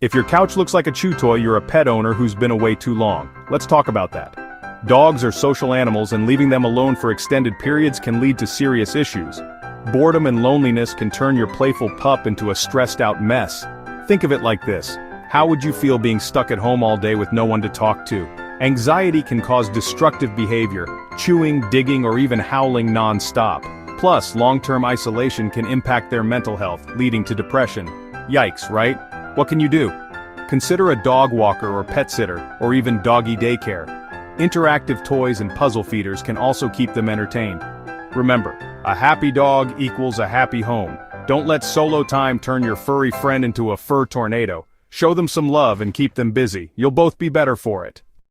If your couch looks like a chew toy, you're a pet owner who's been away too long. Let's talk about that. Dogs are social animals, and leaving them alone for extended periods can lead to serious issues. Boredom and loneliness can turn your playful pup into a stressed-out mess. Think of it like this. How would you feel being stuck at home all day with no one to talk to? Anxiety can cause destructive behavior, chewing, digging, or even howling non-stop. Plus, long-term isolation can impact their mental health, leading to depression. Yikes, right? What can you do? Consider a dog walker or pet sitter, or even doggy daycare. Interactive toys and puzzle feeders can also keep them entertained. Remember, a happy dog equals a happy home. Don't let solo time turn your furry friend into a fur tornado. Show them some love and keep them busy. You'll both be better for it.